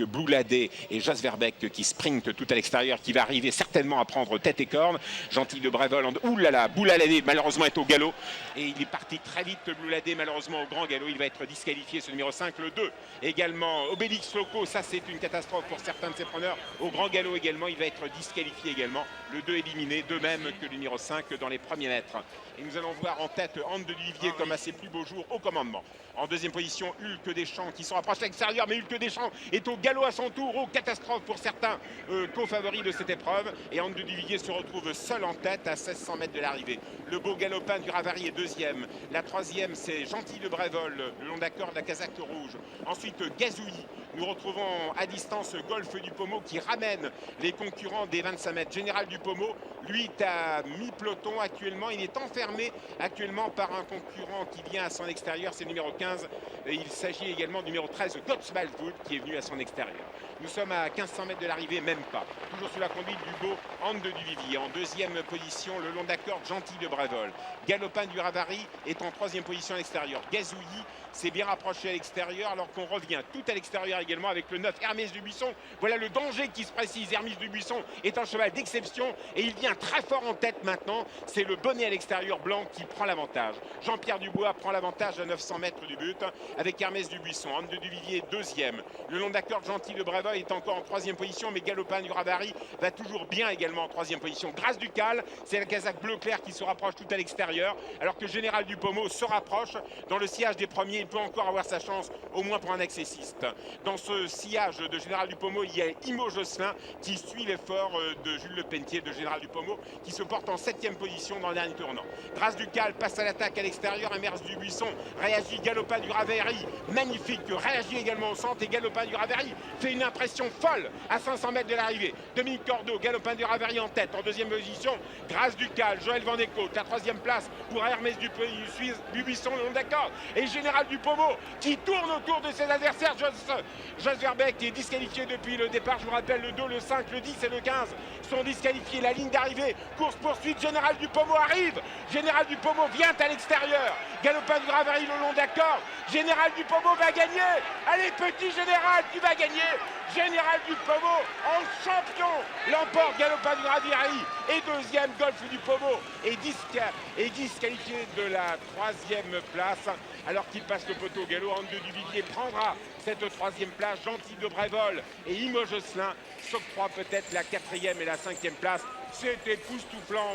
Blue Ladé et Jos Verbeek qui sprintent tout à l'extérieur, qui va arriver certainement à prendre tête et corne. Gentil de Brévol, ouh là là, Blue Ladé malheureusement est au galop et il est parti très vite. Blue Ladé malheureusement au grand galop, il va être disqualifié, ce numéro 5. Le 2 également, Obélix Loco, ça c'est une catastrophe pour certains de ses preneurs. Au grand galop également, il va être disqualifié également. Le 2 éliminé, de même que le numéro 5 dans les premiers mètres. Et nous allons voir en tête Anne de Duvivier comme à ses plus beaux jours au commandement. En deuxième position, Hulk Deschamps qui se rapproche à l'extérieur, mais Hulk Deschamps est au galop à son tour. Oh, catastrophe pour certains co-favoris de cette épreuve. Et Anne de Duvivier se retrouve seul en tête à 1600 mètres de l'arrivée. Le beau galopin du Ravary est deuxième. La troisième, c'est Gentil de Brévol, le long d'accord de la casaque rouge. Ensuite, Gazouilly. Nous retrouvons à distance Golfe du Pommeau qui ramène les concurrents des 25 mètres. Général du Pommeau, lui, est à mi-peloton actuellement. Il est enfermé actuellement par un concurrent qui vient à son extérieur, c'est le numéro 15. Il s'agit également du numéro 13, Gottswaldwood, qui est venu à son extérieur. Nous sommes à 1500 mètres de l'arrivée, même pas. Toujours sous la conduite du beau Anne de Duvivier. En deuxième position, le long d'accord Gentil de Brévol. Galopin du Ravary est en troisième position à l'extérieur. Gazouilly s'est bien rapproché à l'extérieur alors qu'on revient tout à l'extérieur également avec le 9 Hermès Dubuisson. Voilà le danger qui se précise. Hermès Dubuisson est un cheval d'exception et il vient très fort en tête maintenant. C'est le bonnet à l'extérieur blanc qui prend l'avantage. Jean-Pierre Dubois prend l'avantage à 900 mètres du but avec Hermès Dubuisson. Anne de Duvivier deuxième. Le long d'accord Gentil de Brévol est encore en troisième position, mais Galopin du Ravary va toujours bien également en troisième position. Grâce du Cal, c'est la casaque bleu clair qui se rapproche tout à l'extérieur, alors que Général du Pommeau se rapproche dans le sillage des premiers. Il peut encore avoir sa chance, au moins pour un accessiste. Dans ce sillage de Général du Pommeau, il y a Imo Josselin qui suit l'effort de Jules Lepentier de Général du Pommeau, qui se porte en septième position dans le dernier tournant. Grâce du Cal passe à l'attaque à l'extérieur, Hermès Dubuisson réagit, Galopin du Ravary, magnifique, réagit également au centre, et Galopin du Ravary fait une impression folle à 500 mètres de l'arrivée. Dominique Cordeau, Galopin du Ravary en tête. En deuxième position, Grâce du Cal, Joël Van Eekhout. La troisième place pour Hermès Dubuisson, le long d'accord. Et Général du Pommeau qui tourne autour de ses adversaires. Jos Verbeek qui est disqualifié depuis le départ. Je vous rappelle, le 2, le 5, le 10 et le 15 sont disqualifiés. La ligne d'arrivée, course poursuite. Général du Pommeau arrive. Général du Pommeau vient à l'extérieur. Galopin du Ravary le long d'accord. Général du Pommeau va gagner. Allez, petit Général, tu vas gagner. Général du Pommeau en champion l'emporte. Galopin du Ravary et deuxième. Golfe du Pommeau est disqualifié de la troisième place alors qu'il passe le poteau au galop. Anne de Duvivier prendra cette troisième place. Gentil de Brévol et Imo Josselin s'octroient peut-être la quatrième et la cinquième place. C'est époustouflant.